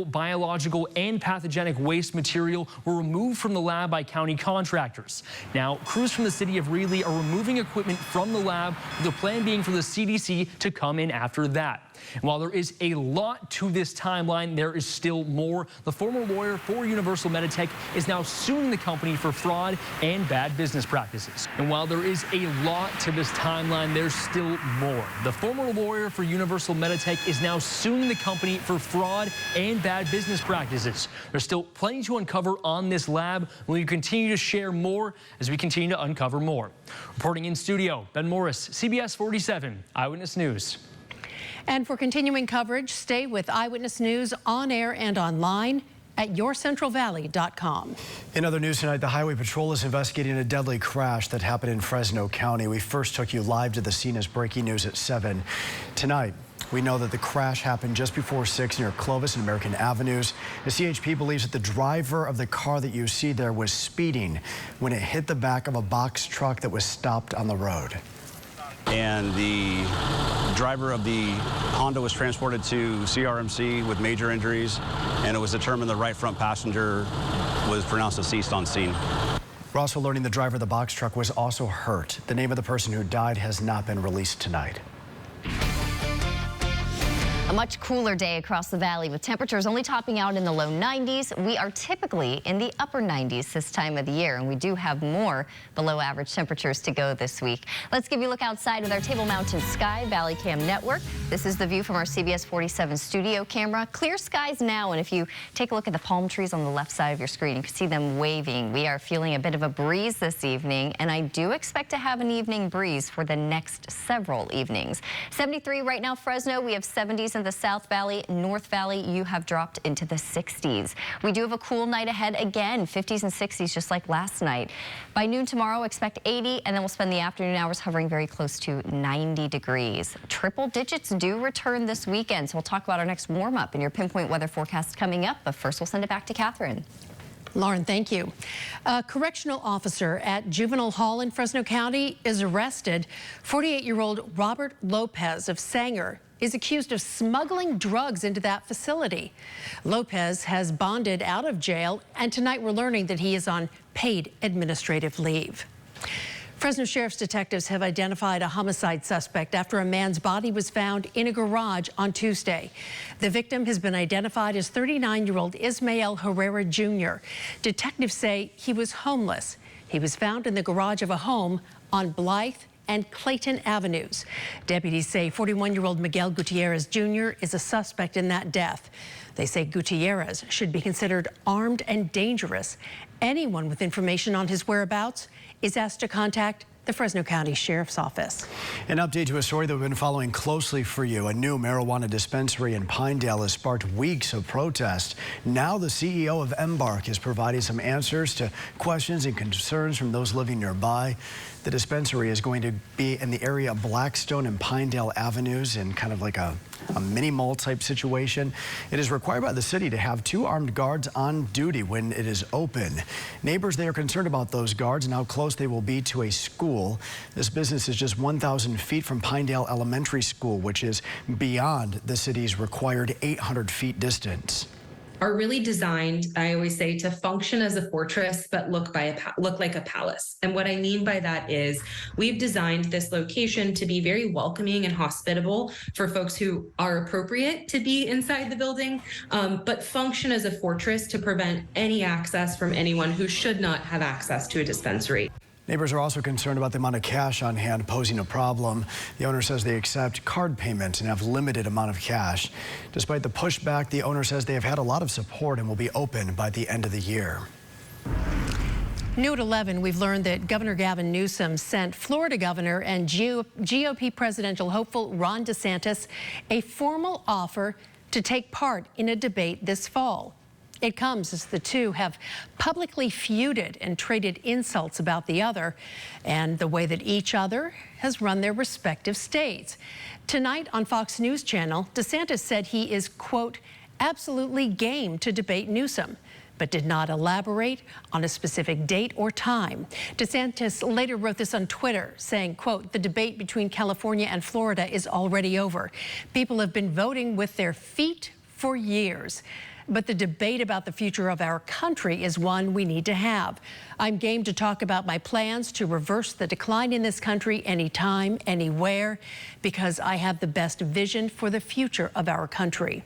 Biological and pathogenic waste material were removed from the lab by county contractors. Now, crews from the city of Greeley are removing equipment from the lab, with the plan being for the CDC to come in after that. And while there is a lot to this timeline, there is still more. The former lawyer for Universal Meditech is now suing the company for fraud and bad business practices. And while there is a lot to this timeline, there's still more. The former lawyer for Universal Meditech is now suing the company for fraud and bad business practices. There's still plenty to uncover on this lab. We'll continue to share more as we continue to uncover more. Reporting in studio, Ben Morris, CBS 47 Eyewitness News. And for continuing coverage, stay with Eyewitness News on air and online at yourcentralvalley.com. In other news tonight, the Highway Patrol is investigating a deadly crash that happened in Fresno County. We first took you live to the scene as breaking news at 7. Tonight, we know that the crash happened just before 6 near Clovis and American Avenues. The CHP believes that the driver of the car that you see there was speeding when it hit the back of a box truck that was stopped on the road. And the driver of the Honda was transported to CRMC with major injuries, and it was determined the right front passenger was pronounced deceased on scene. We're also learning the driver of the box truck was also hurt. The name of the person who died has not been released tonight. A much cooler day across the valley with temperatures only topping out in the low 90s. We are typically in the upper 90s this time of the year, and we do have more below average temperatures to go this week. Let's give you a look outside with our Table Mountain Sky Valley Cam Network. This is the view from our CBS 47 studio camera. Clear skies now, and if you take a look at the palm trees on the left side of your screen, you can see them waving. We are feeling a bit of a breeze this evening, and I do expect to have an evening breeze for the next several evenings. 73 right now, Fresno. We have 70s in the South Valley. North Valley, you have dropped into the 60s. We do have a cool night ahead again, 50s and 60s just like last night. By noon tomorrow, expect 80, and then we'll spend the afternoon hours hovering very close to 90 degrees. Triple digits do return this weekend, so we'll talk about our next warm-up in your pinpoint weather forecast coming up, but first we'll send it back to Catherine. Lauren, thank you. A correctional officer at Juvenile Hall in Fresno County is arrested. 48-year-old Robert Lopez of Sanger is accused of smuggling drugs into that facility. Lopez has bonded out of jail, and tonight we're learning that he is on paid administrative leave. Fresno Sheriff's detectives have identified a homicide suspect after a man's body was found in a garage on Tuesday. The victim has been identified as 39-year-old Ismael Herrera Jr. Detectives say he was homeless. He was found in the garage of a home on Blythe and Clayton Avenues. Deputies say 41-year-old Miguel Gutierrez Jr. is a suspect in that death. They say Gutierrez should be considered armed and dangerous. Anyone with information on his whereabouts is asked to contact the Fresno County Sheriff's Office. An update to a story that we've been following closely for you. A new marijuana dispensary in Pinedale has sparked weeks of protest. Now the CEO of Embark is providing some answers to questions and concerns from those living nearby. The dispensary is going to be in the area of Blackstone and Pinedale Avenues in kind of like a mini mall type situation. It is required by the city to have 2 armed guards on duty when it is open. Neighbors, they are concerned about those guards and how close they will be to a school. This business is just 1,000 feet from Pinedale Elementary School, which is beyond the city's required 800 feet distance. Are really designed, I always say, to function as a fortress, but look like a palace. And what I mean by that is we've designed this location to be very welcoming and hospitable for folks who are appropriate to be inside the building, but function as a fortress to prevent any access from anyone who should not have access to a dispensary. Neighbors are also concerned about the amount of cash on hand posing a problem. The owner says they accept card payments and have limited amount of cash. Despite the pushback, the owner says they have had a lot of support and will be open by the end of the year. New at 11, we've learned that Governor Gavin Newsom sent Florida Governor and GOP presidential hopeful Ron DeSantis a formal offer to take part in a debate this fall. It comes as the two have publicly feuded and traded insults about the other and the way that each other has run their respective states. Tonight on Fox News Channel, DeSantis said he is, quote, absolutely game to debate Newsom, but did not elaborate on a specific date or time. DeSantis later wrote this on Twitter, saying, quote, the debate between California and Florida is already over. People have been voting with their feet for years. But the debate about the future of our country is one we need to have. I'm game to talk about my plans to reverse the decline in this country anytime, anywhere, because I have the best vision for the future of our country.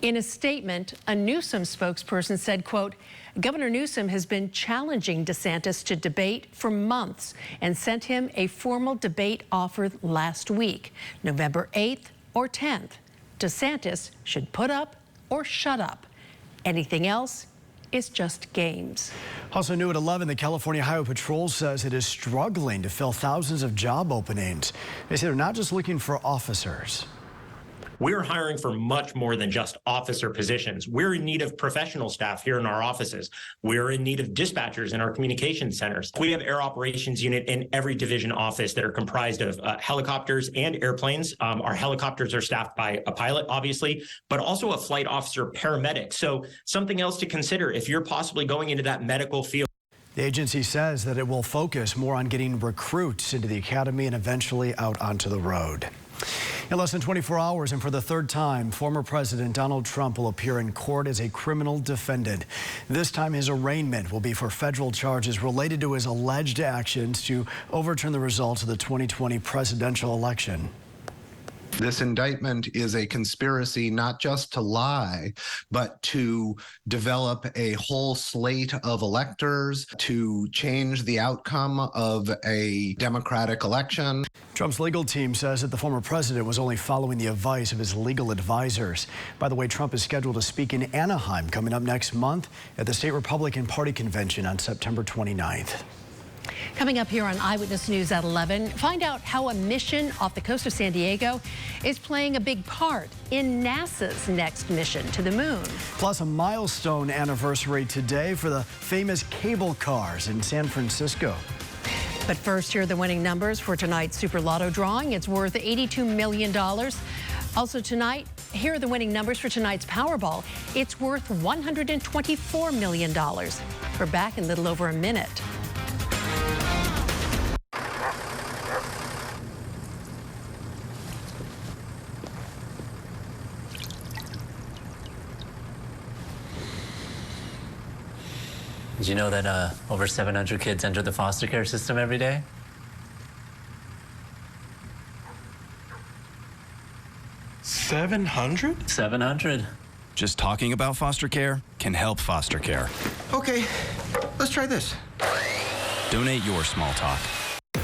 In a statement, a Newsom spokesperson said, quote, Governor Newsom has been challenging DeSantis to debate for months and sent him a formal debate offer last week, November 8th or 10th. DeSantis should put up or shut up. Anything else is just games. Also new at 11, the California Highway Patrol says it is struggling to fill thousands of job openings. They say they're not just looking for officers. We're hiring for much more than just officer positions. We're in need of professional staff here in our offices. We're in need of dispatchers in our communication centers. We have air operations unit in every division office that are comprised of helicopters and airplanes. Our helicopters are staffed by a pilot, obviously, but also a flight officer paramedic. So something else to consider if you're possibly going into that medical field. The agency says that it will focus more on getting recruits into the academy and eventually out onto the road. In less than 24 hours, and for the third time, former President Donald Trump will appear in court as a criminal defendant. This time, his arraignment will be for federal charges related to his alleged actions to overturn the results of the 2020 presidential election. This indictment is a conspiracy not just to lie, but to develop a whole slate of electors, to change the outcome of a democratic election. Trump's legal team says that the former president was only following the advice of his legal advisors. By the way, Trump is scheduled to speak in Anaheim coming up next month at the State Republican Party Convention on September 29th. Coming up here on Eyewitness News at 11, find out how a mission off the coast of San Diego is playing a big part in NASA's next mission to the moon. Plus, a milestone anniversary today for the famous cable cars in San Francisco. But first, here are the winning numbers for tonight's Super Lotto drawing. It's worth $82 million. Also tonight, here are the winning numbers for tonight's Powerball. It's worth $124 million. We're back in a little over a minute. Did you know that over 700 kids enter the foster care system every day? $700? 700. Just talking about foster care can help foster care. Okay, let's try this. Donate your small talk.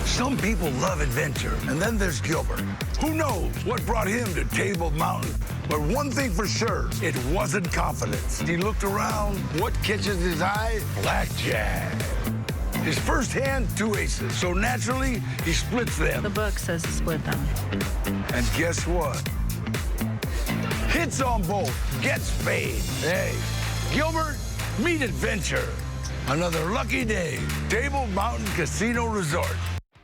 Some people love adventure, and then there's Gilbert. Who knows what brought him to Table Mountain? But one thing for sure, it wasn't confidence. He looked around, what catches his eye? Blackjack. His first hand, 2 aces, so naturally, he splits them. The book says to split them. And guess what? Hits on both, gets paid. Hey, Gilbert, meet adventure. Another lucky day, Table Mountain Casino Resort.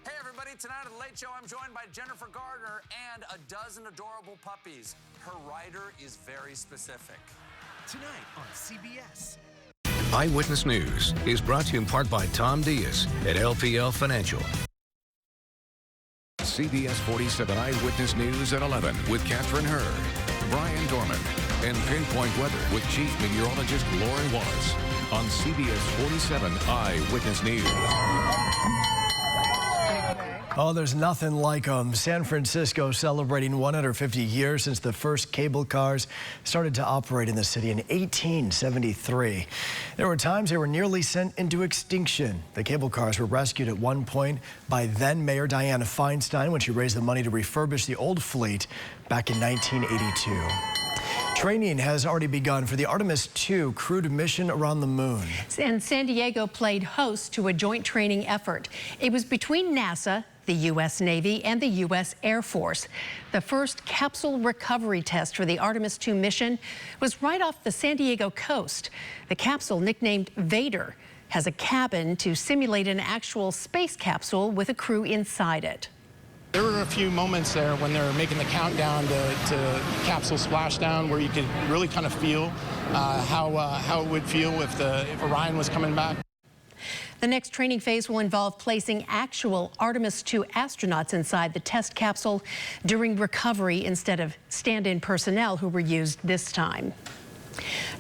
Hey everybody, tonight at the Late Show, I'm joined by Jennifer Gardner and a dozen adorable puppies. Her rider is very specific. Tonight on CBS. Eyewitness News is brought to you in part by Tom Diaz at LPL Financial. CBS 47 Eyewitness News at 11 with Catherine Hurd, Brian Dorman, and Pinpoint Weather with Chief Meteorologist Lauren Wallace on CBS 47 Eyewitness News. Oh, there's nothing like them. San Francisco celebrating 150 years since the first cable cars started to operate in the city in 1873. There were times they were nearly sent into extinction. The cable cars were rescued at one point by then Mayor Dianne Feinstein when she raised the money to refurbish the old fleet back in 1982. Training has already begun for the Artemis II crewed mission around the moon. And San Diego played host to a joint training effort. It was between NASA, the U.S. Navy, and the U.S. Air Force. The first capsule recovery test for the Artemis II mission was right off the San Diego coast. The capsule, nicknamed Vader, has a cabin to simulate an actual space capsule with a crew inside it. There were a few moments there when they were making the countdown to capsule splashdown where you could really kind of feel how it would feel if Orion was coming back. The next training phase will involve placing actual Artemis II astronauts inside the test capsule during recovery instead of stand-in personnel who were used this time.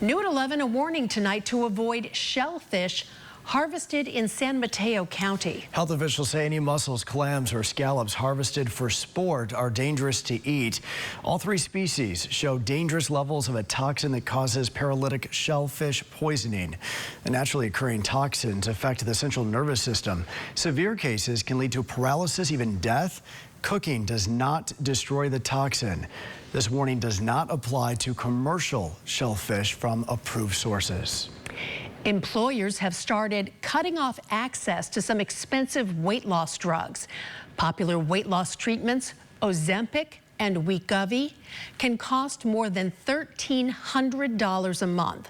New at 11, a warning tonight to avoid shellfish harvested in San Mateo County. Health officials say any mussels, clams, or scallops harvested for sport are dangerous to eat. All three species show dangerous levels of a toxin that causes paralytic shellfish poisoning. The naturally occurring toxins affect the central nervous system. Severe cases can lead to paralysis, even death. Cooking does not destroy the toxin. This warning does not apply to commercial shellfish from approved sources. Employers have started cutting off access to some expensive weight loss drugs. Popular weight loss treatments, Ozempic and Wegovy, can cost more than $1,300 a month.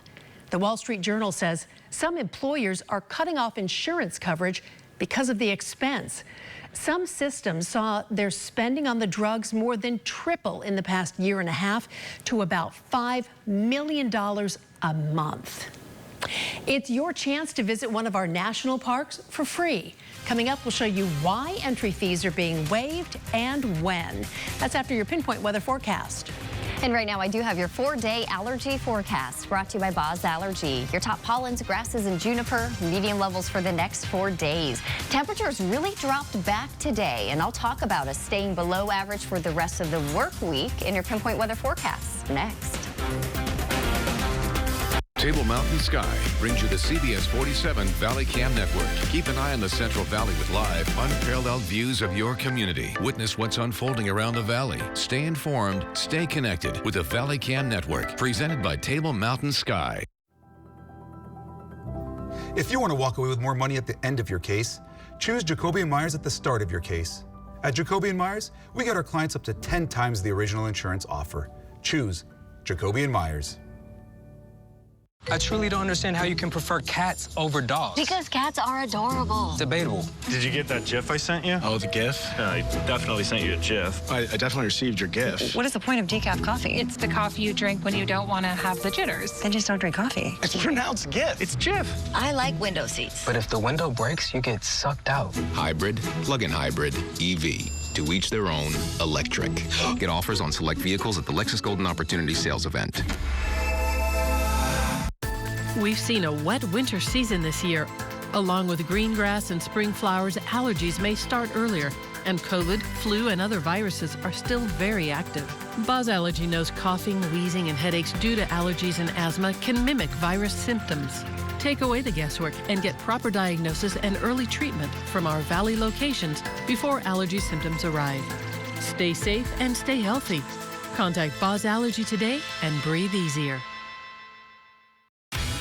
The Wall Street Journal says some employers are cutting off insurance coverage because of the expense. Some systems saw their spending on the drugs more than triple in the past year and a half to about $5 million a month. It's your chance to visit one of our national parks for free. Coming up, we'll show you why entry fees are being waived and when. That's after your Pinpoint weather forecast. And right now, I do have your 4-day allergy forecast brought to you by Boz Allergy. Your top pollens, grasses, and juniper, medium levels for the next 4 days. Temperatures really dropped back today, and I'll talk about us staying below average for the rest of the work week in your Pinpoint weather forecast next. Table Mountain Sky brings you the CBS 47 Valley Cam Network. Keep an eye on the Central Valley with live, unparalleled views of your community. Witness what's unfolding around the valley. Stay informed, stay connected with the Valley Cam Network, presented by Table Mountain Sky. If you want to walk away with more money at the end of your case, choose Jacoby & Myers at the start of your case. At Jacoby & Myers, we get our clients up to 10 times the original insurance offer. Choose Jacoby & Myers. I truly don't understand how you can prefer cats over dogs. Because cats are adorable. Debatable. Did you get that GIF I sent you? Oh, the GIF? I definitely sent you a GIF. I definitely received your GIF. What is the point of decaf coffee? It's the coffee you drink when you don't want to have the jitters. Then just don't drink coffee. It's pronounced GIF. It's GIF. I like window seats. But if the window breaks, you get sucked out. Hybrid, plug-in hybrid, EV. To each their own, electric. Get offers on select vehicles at the Lexus Golden Opportunity Sales Event. We've seen a wet winter season this year. Along with green grass and spring flowers, allergies may start earlier, and COVID, flu, and other viruses are still very active. Boz Allergy knows coughing, wheezing, and headaches due to allergies and asthma can mimic virus symptoms. Take away the guesswork and get proper diagnosis and early treatment from our Valley locations before allergy symptoms arrive. Stay safe and stay healthy. Contact Boz Allergy today and breathe easier.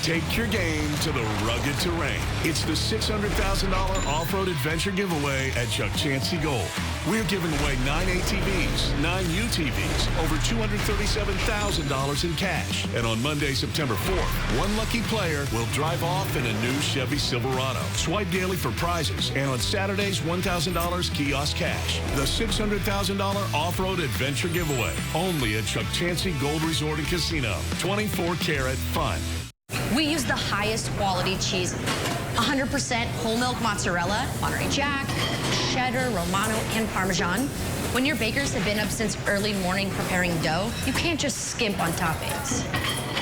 Take your game to the rugged terrain. It's the $600,000 off-road adventure giveaway at Chuck Chansey Gold. We're giving away 9 ATVs, 9 UTVs, over $237,000 in cash. And on Monday, September 4th, one lucky player will drive off in a new Chevy Silverado. Swipe daily for prizes, and on Saturdays, $1,000 kiosk cash. The $600,000 off-road adventure giveaway, only at Chuck Chansey Gold Resort and Casino. 24-karat fun. We use the highest quality cheese, 100% whole milk mozzarella, Monterey Jack, cheddar, Romano, and Parmesan. When your bakers have been up since early morning preparing dough, you can't just skimp on toppings.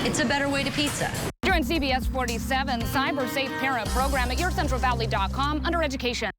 It's a better way to pizza. Join CBS 47 Cyber Safe Parent Program at yourcentralvalley.com under education.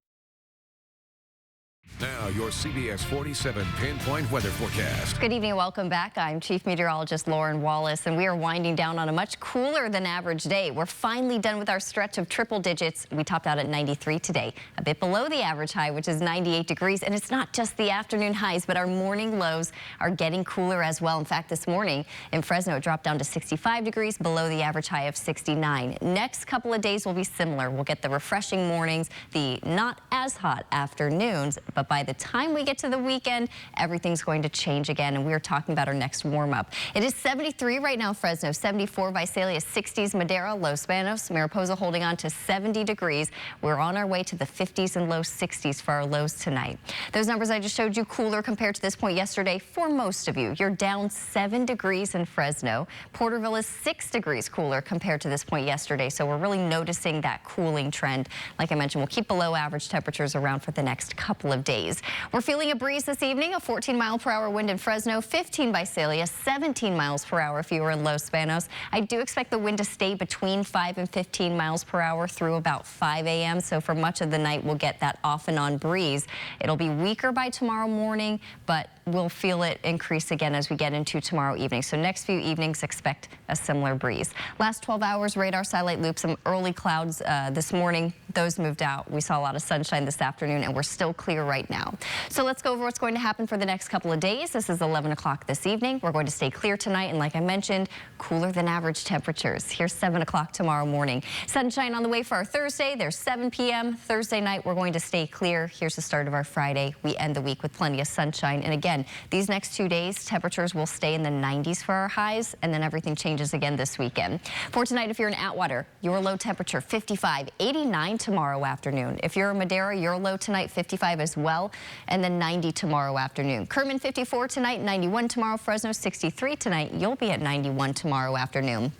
Now, your CBS 47 Pinpoint weather forecast. Good evening. Welcome back. I'm Chief Meteorologist Lauren Wallace, and we are winding down on a much cooler than average day. We're finally done with our stretch of triple digits. We topped out at 93 today, a bit below the average high, which is 98 degrees. And it's not just the afternoon highs, but our morning lows are getting cooler as well. In fact, this morning in Fresno, it dropped down to 65 degrees, below the average high of 69. Next couple of days will be similar. We'll get the refreshing mornings, the not as hot afternoons, but by the time we get to the weekend, everything's going to change again, and we're talking about our next warm-up. It is 73 right now, Fresno, 74 Visalia, 60s Madera, Los Banos, Mariposa holding on to 70 degrees. We're on our way to the 50s and low 60s for our lows tonight. Those numbers I just showed you cooler compared to this point yesterday for most of you. You're down 7 degrees in Fresno. Porterville is 6 degrees cooler compared to this point yesterday, so we're really noticing that cooling trend. Like I mentioned, we'll keep below average temperatures around for the next couple of days. days. We're feeling a breeze this evening, a 14-mile-per-hour wind in Fresno, 15 by Visalia, 17 miles per hour if you were in Los Banos. I do expect the wind to stay between 5 and 15 miles per hour through about 5 a.m. So for much of the night, we'll get that off and on breeze. It'll be weaker by tomorrow morning, but we'll feel it increase again as we get into tomorrow evening. So next few evenings, expect a similar breeze. Last 12 hours, radar satellite loop, some early clouds this morning. Those moved out. We saw a lot of sunshine this afternoon, and we're still clear right now. So let's go over what's going to happen for the next couple of days. This is 11 o'clock this evening. We're going to stay clear tonight, and like I mentioned, cooler than average temperatures. Here's 7 o'clock tomorrow morning. Sunshine on the way for our Thursday. There's 7 p.m. Thursday night, we're going to stay clear. Here's the start of our Friday. We end the week with plenty of sunshine. And again, these next 2 days, temperatures will stay in the 90s for our highs, and then everything changes again this weekend. For tonight, if you're in Atwater, your low temperature 55, 89 tomorrow afternoon. If you're in Madera, your low tonight 55 as well, and then 90 tomorrow afternoon. Kerman 54 tonight, 91 tomorrow. Fresno 63 tonight. You'll be at 91 tomorrow afternoon.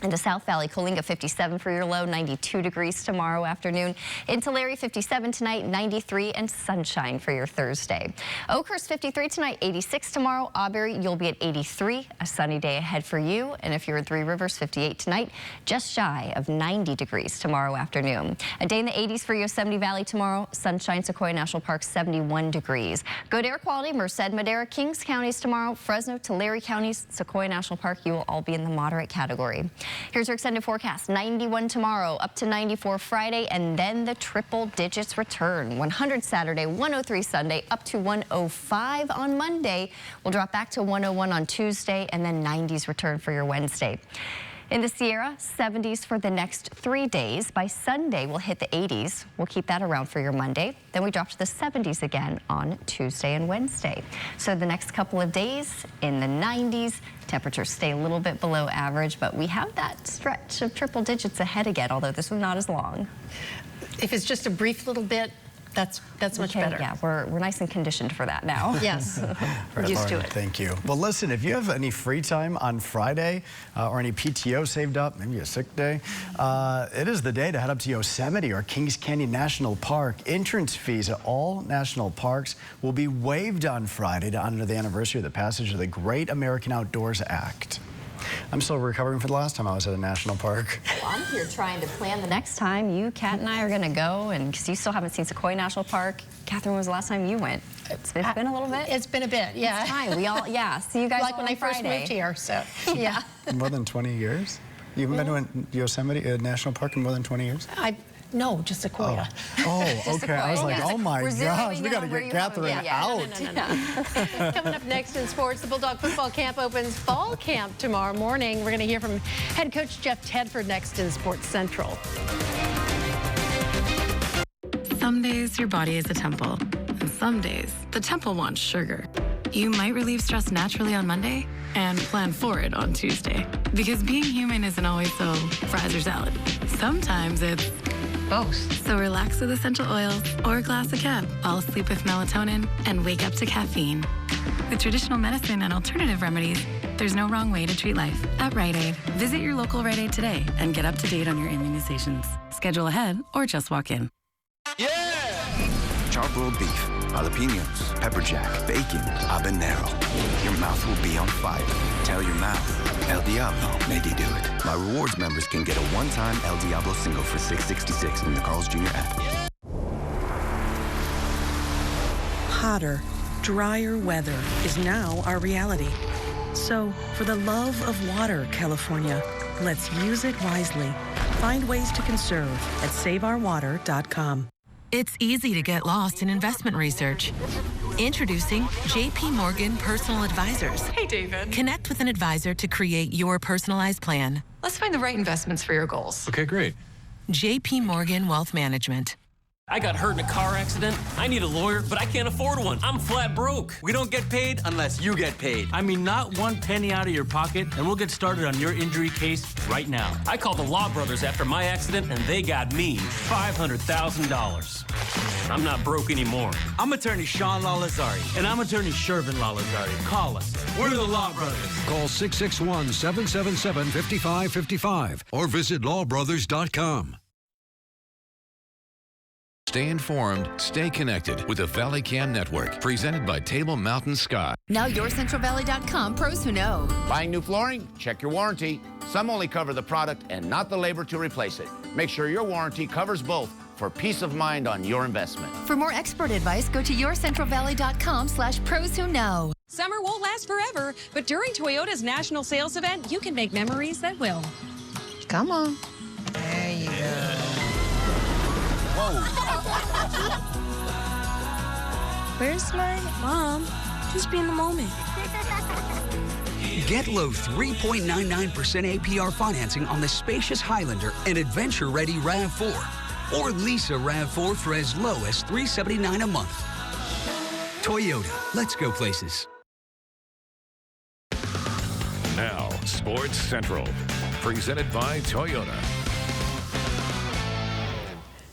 In the South Valley, Coalinga 57 for your low, 92 degrees tomorrow afternoon. In Tulare, 57 tonight, 93, and sunshine for your Thursday. Oakhurst 53 tonight, 86 tomorrow. Auberry, you'll be at 83, a sunny day ahead for you. And if you're in Three Rivers, 58 tonight, just shy of 90 degrees tomorrow afternoon. A day in the 80s for Yosemite Valley tomorrow. Sunshine, Sequoia National Park, 71 degrees. Good air quality, Merced, Madera, Kings counties tomorrow. Fresno, Tulare counties, Sequoia National Park, you will all be in the moderate category. Here's your extended forecast. 91 tomorrow, up to 94 Friday, and then the triple digits return. 100 Saturday, 103 Sunday, up to 105 on Monday. We'll drop back to 101 on Tuesday, and then 90s return for your Wednesday. In the Sierra, 70s for the next 3 days. By Sunday, we'll hit the 80s. We'll keep that around for your Monday. Then we drop to the 70s again on Tuesday and Wednesday. So the next couple of days in the 90s. Temperatures stay a little bit below average, but we have that stretch of triple digits ahead again, although this was not as long. If it's just a brief little bit, that's much better. Yeah, we're nice and conditioned for that now. Yes, we're Right, used to Lauren, it. Thank you. Well, listen, if you have any free time on Friday or any PTO saved up, maybe a sick day, it is the day to head up to Yosemite or Kings Canyon National Park. Entrance fees at all national parks will be waived on Friday to honor the anniversary of the passage of the Great American Outdoors Act. I'm still recovering for the last time I was at a national park. Well, I'm here trying to plan the next time you, Kat, and I are going to go, and because you still haven't seen Sequoia National Park. Catherine, when was the last time you went? It's been a little bit? It's been a bit, yeah. It's time. We all, yeah. See you guys like all when on I first Friday. moved here, so, yeah. More than 20 years? You haven't been to a Yosemite National Park in more than 20 years? No, just Sequoia. Oh, okay. I was like, oh my gosh, we got to where get you Catherine out. No. Coming up next in sports, the Bulldog football camp opens fall camp tomorrow morning. We're going to hear from head coach Jeff Tedford next in Sports Central. Some days your body is a temple, and some days the temple wants sugar. You might relieve stress naturally on Monday and plan for it on Tuesday. Because being human isn't always so fries or salad. Sometimes it's both. So relax with essential oils or a glass of Cab. Fall asleep with melatonin and wake up to caffeine. With traditional medicine and alternative remedies, there's no wrong way to treat life. At Rite Aid, visit your local Rite Aid today and get up to date on your immunizations. Schedule ahead or just walk in. Charbroiled beef, jalapenos, pepper jack, bacon, habanero. Your mouth will be on fire. Tell your mouth, El Diablo made you do it. My rewards members can get a one-time El Diablo single for $6.66 in the Carl's Jr. app. Hotter, drier weather is now our reality. So, for the love of water, California, let's use it wisely. Find ways to conserve at saveourwater.com. It's easy to get lost in investment research. Introducing JP Morgan Personal Advisors. Hey, David. Connect with an advisor to create your personalized plan. Let's find the right investments for your goals. Okay, great. JP Morgan Wealth Management. I got hurt in a car accident. I need a lawyer, but I can't afford one. I'm flat broke. We don't get paid unless you get paid. I mean, not one penny out of your pocket, and we'll get started on your injury case right now. I called the Law Brothers after my accident, and they got me $500,000. I'm not broke anymore. I'm attorney Sean Lalazari. And I'm attorney Shervin Lalazari. Call us. We're the Law Brothers. Call 661-777-5555 or visit lawbrothers.com. Stay informed, stay connected with the Valley Cam Network, presented by Table Mountain Sky. Now YourCentralValley.com, pros who know. Buying new flooring? Check your warranty. Some only cover the product and not the labor to replace it. Make sure your warranty covers both for peace of mind on your investment. For more expert advice, go to YourCentralValley.com/pros who know. Summer won't last forever, but during Toyota's national sales event, you can make memories that will. Come on. There you go. Where's my mom? Just be in the moment. Get low 3.99% APR financing on the spacious Highlander and adventure-ready RAV4. Or lease a RAV4 for as low as $379 a month. Toyota, let's go places. Now, Sports Central, presented by Toyota.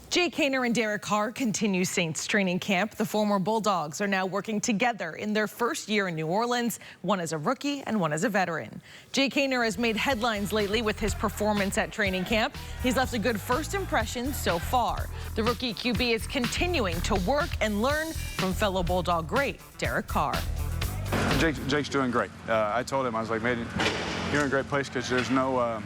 Jake Haener and Derek Carr continue Saints training camp. The former Bulldogs are now working together in their first year in New Orleans, one as a rookie and one as a veteran. Jake Haener has made headlines lately with his performance at training camp. He's left a good first impression so far. The rookie QB is continuing to work and learn from fellow Bulldog great Derek Carr. Jake's doing great. I told him, I was like, man, you're in a great place because there's no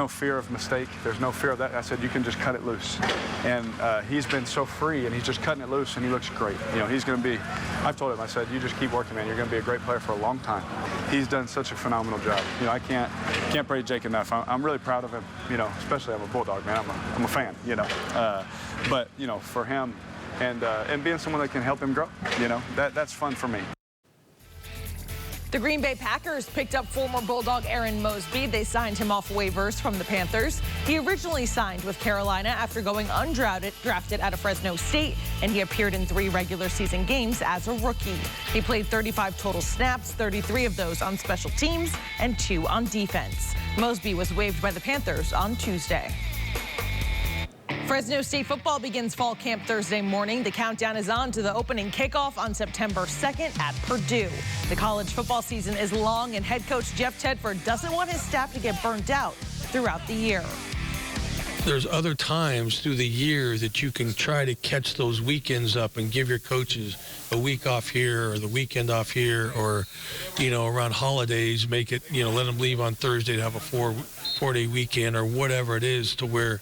fear of mistake. There's no fear of that. I said, you can just cut it loose. And he's been so free, and he's just cutting it loose, and he looks great. You know, he's going to be, I've told him, I said, you just keep working, man. You're going to be a great player for a long time. He's done such a phenomenal job. You know, I can't praise Jake enough. I'm really proud of him, you know, especially I'm a Bulldog, man. I'm a fan, you know. But, you know, for him and being someone that can help him grow, you know, that's fun for me. The Green Bay Packers picked up former Bulldog Aaron Mosby. They signed him off waivers from the Panthers. He originally signed with Carolina after going undrafted out of Fresno State, and he appeared in 3 regular season games as a rookie. He played 35 total snaps, 33 of those on special teams and 2 on defense. Mosby was waived by the Panthers on Tuesday. Fresno State football begins fall camp Thursday morning. The countdown is on to the opening kickoff on September 2nd at Purdue. The college football season is long, and head coach Jeff Tedford doesn't want his staff to get burnt out throughout the year. There's other times through the year that you can try to catch those weekends up and give your coaches a week off here or the weekend off here, or, you know, around holidays, make it, you know, let them leave on Thursday to have a four-day weekend or whatever it is, to where,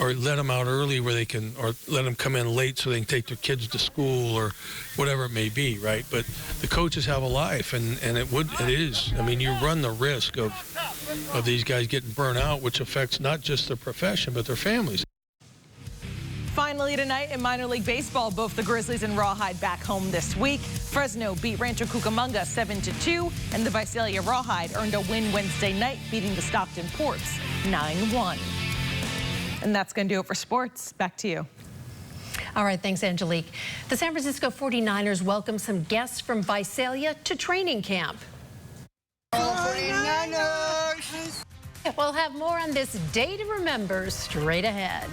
or let them out early where they can, or let them come in late so they can take their kids to school or whatever it may be, right? But the coaches have a life, and it is. I mean, you run the risk of these guys getting burnt out, which affects not just their profession, but their families. Finally tonight in minor league baseball, both the Grizzlies and Rawhide back home this week. Fresno beat Rancho Cucamonga 7-2, and the Visalia Rawhide earned a win Wednesday night, beating the Stockton Ports 9-1. And that's going to do it for sports. Back to you. All right, thanks, Angelique. The San Francisco 49ers welcome some guests from Visalia to training camp. 49ers! We'll have more on this day to remember straight ahead.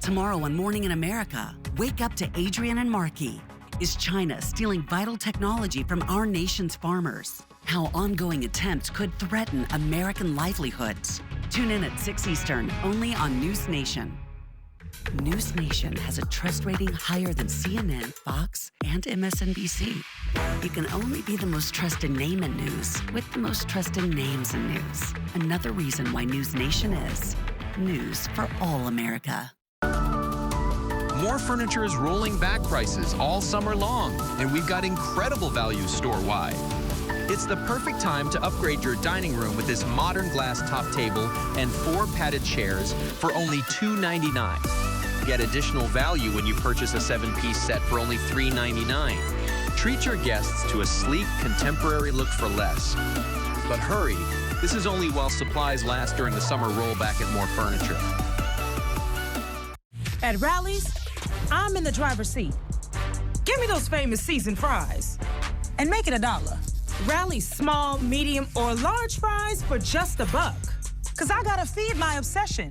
Tomorrow on Morning in America, wake up to Adrian and Markey. Is China stealing vital technology from our nation's farmers? How ongoing attempts could threaten American livelihoods. Tune in at 6 Eastern, only on News Nation. News Nation has a trust rating higher than CNN, Fox, and MSNBC. You can only be the most trusted name in news with the most trusted names in news. Another reason why News Nation is news for all America. More Furniture is rolling back prices all summer long, and we've got incredible values store-wide. It's the perfect time to upgrade your dining room with this modern glass top table and 4 padded chairs for only $2.99. Get additional value when you purchase a 7-piece set for only $3.99. Treat your guests to a sleek, contemporary look for less. But hurry, this is only while supplies last during the summer rollback at More Furniture. At Rally's, I'm in the driver's seat. Give me those famous seasoned fries and make it $1. Rally's small, medium, or large fries for just $1. Cause I gotta feed my obsession.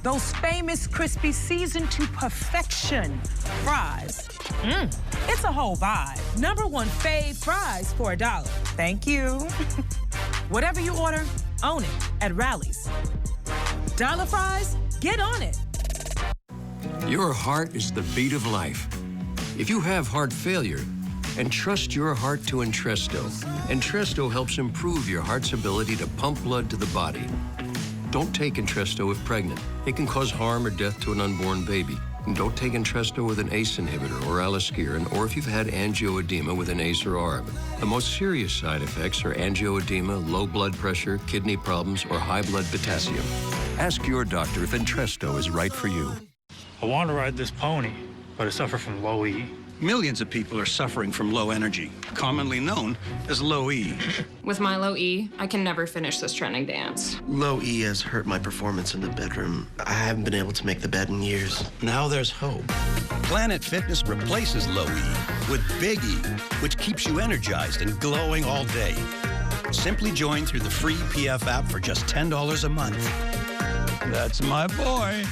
Those famous, crispy, seasoned to perfection fries. It's a whole vibe. #1 fave fries for $1. Thank you. Whatever you order, own it at Rally's. Dollar fries, Get on it. Your heart is the beat of life. If you have heart failure, entrust your heart to Entresto. Entresto helps improve your heart's ability to pump blood to the body. Don't take Entresto if pregnant. It can cause harm or death to an unborn baby. And don't take Entresto with an ACE inhibitor or aliskiren, or if you've had angioedema with an ACE or ARB. The most serious side effects are angioedema, low blood pressure, kidney problems, or high blood potassium. Ask your doctor if Entresto is right for you. I want to ride this pony, but I suffer from low E. Millions of people are suffering from low energy, commonly known as low E. With my low E, I can never finish this trending dance. Low E has hurt my performance in the bedroom. I haven't been able to make the bed in years. Now there's hope. Planet Fitness replaces low E with Big E, which keeps you energized and glowing all day. Simply join through the free PF app for just $10 a month. That's my boy.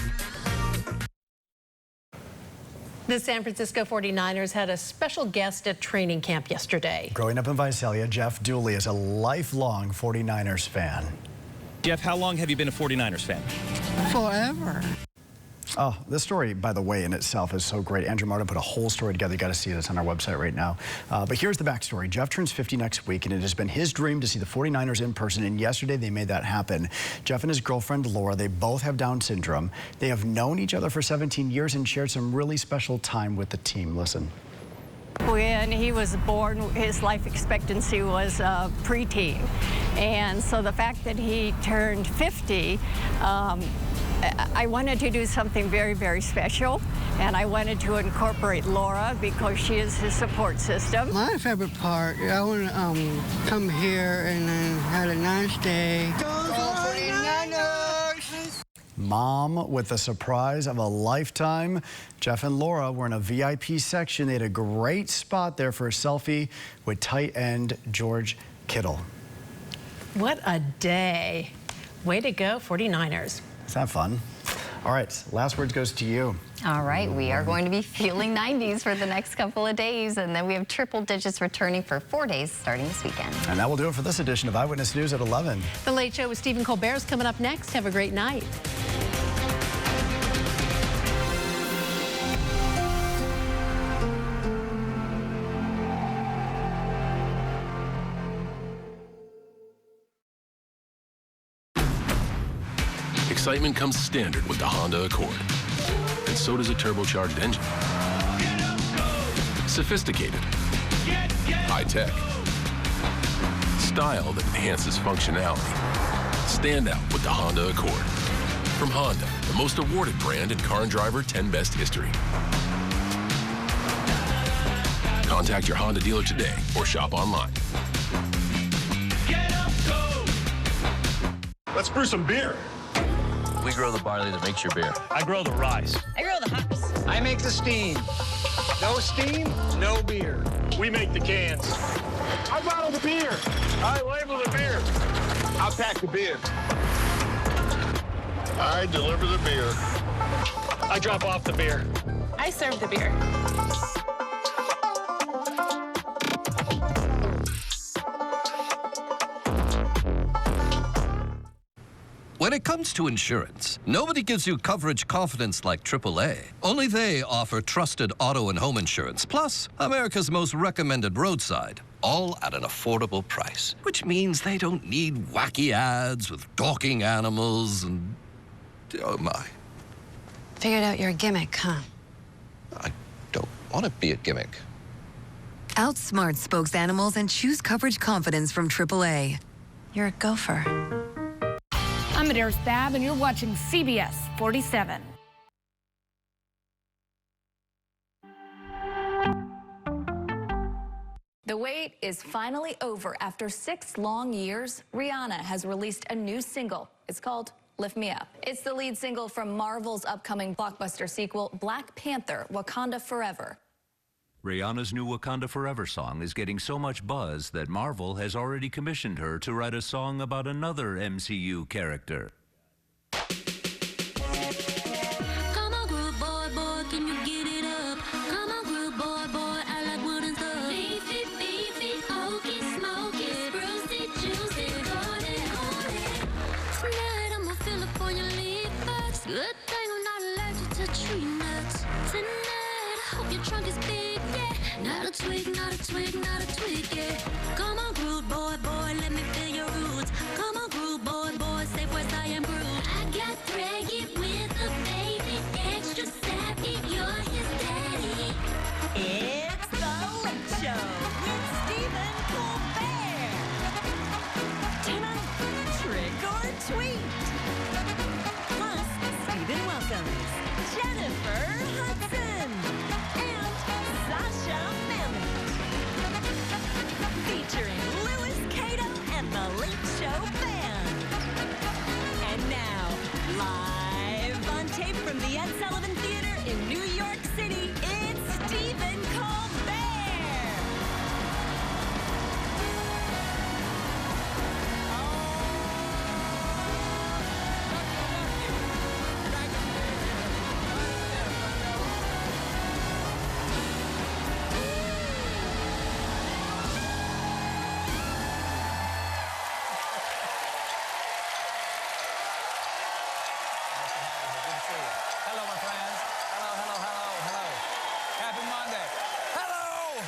The San Francisco 49ers had a special guest at training camp yesterday. Growing up in Visalia, Jeff Dooley is a lifelong 49ers fan. Jeff, how long have you been a 49ers fan? Forever. Oh, this story, by the way, in itself is so great. Andrew Martin put a whole story together. You got to see it. It's on our website right now. But here's the backstory. Jeff turns 50 next week, and it has been his dream to see the 49ers in person, and yesterday they made that happen. Jeff and his girlfriend, Laura, they both have Down syndrome. They have known each other for 17 years and shared some really special time with the team. Listen. When he was born, his life expectancy was preteen. And so the fact that he turned 50, I wanted to do something very, very special, and I wanted to incorporate Laura because she is his support system. My favorite part, I want to come here and then have a nice day. Go 49ers! Mom with the surprise of a lifetime. Jeff and Laura were in a VIP section. They had a great spot there for a selfie with tight end George Kittle. What a day. Way to go, 49ers. Is that fun? All right, last words goes to you. All right, we are going to be feeling 90s for the next couple of days, and then we have triple digits returning for 4 days starting this weekend. And that will do it for this edition of Eyewitness News at 11. The Late Show with Stephen Colbert is coming up next. Have a great night. Excitement comes standard with the Honda Accord. And so does a turbocharged engine. Sophisticated. High-tech. Style that enhances functionality. Stand out with the Honda Accord. From Honda, the most awarded brand in Car and Driver 10 Best history. Contact your Honda dealer today or shop online. Let's brew some beer. We grow the barley that makes your beer. I grow the rice. I grow the hops. I make the steam. No steam, no beer. We make the cans. I bottle the beer. I label the beer. I pack the beer. I deliver the beer. I drop off the beer. I serve the beer. When it comes to insurance, nobody gives you coverage confidence like AAA. Only they offer trusted auto and home insurance, plus America's most recommended roadside, all at an affordable price. Which means they don't need wacky ads with gawking animals and... oh my. Figured out you're a gimmick, huh? I don't want to be a gimmick. Outsmart spokes animals and choose coverage confidence from AAA. You're a gopher. I'm Adair Stab, and you're watching CBS 47. The wait is finally over. After 6 long years, Rihanna has released a new single. It's called Lift Me Up. It's the lead single from Marvel's upcoming blockbuster sequel, Black Panther: Wakanda Forever. Rihanna's new Wakanda Forever song is getting so much buzz that Marvel has already commissioned her to write a song about another MCU character. Come on, groove boy, boy, can you get it up? Come on, groove boy, boy, I like wooden stuff. Beefy, oaky, smoky, sprucey, juicy, golden, holy. Tonight I'ma feel it for your lead first. Good thing I'm not allergic to tree nuts. Tonight, I hope your trunk is big, yeah. Not a twig, not a twig, not a twig, yeah. Come on, Groot boy, boy, let me feel your roots. Come on, Groot boy, boy, safe where I am Groot. I got pregnant with a baby, extra savvy, you're his daddy. It's The Late Show with Stephen Colbert. Tina, trick or tweet. Plus, Stephen welcomes Jennifer Hudson and Sasha Mamet. Featuring Louis Cato and The Late Show Band. And now, live on tape from the Ed Sullivan Theater in New York City, it's Stephen Colbert. Hello, my friends. Hello, hello, hello, hello. Happy Monday. Hello!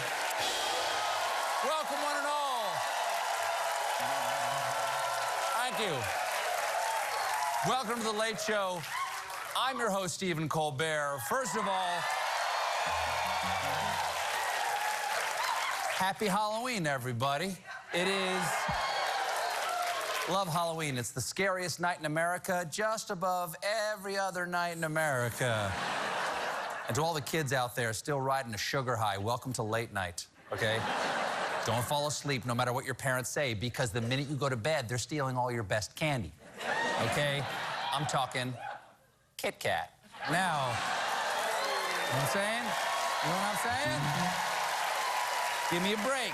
Welcome, one and all. Thank you. Welcome to The Late Show. I'm your host, Stephen Colbert. First of all, happy Halloween, everybody. It is... Love Halloween. It's the scariest night in America, just above every other night in America. And to all the kids out there still riding a sugar high, welcome to late night, okay? Don't fall asleep no matter what your parents say, because the minute you go to bed, they're stealing all your best candy, okay? I'm talking Kit Kat. Now, you know what I'm saying? You know what I'm saying? Give me a break.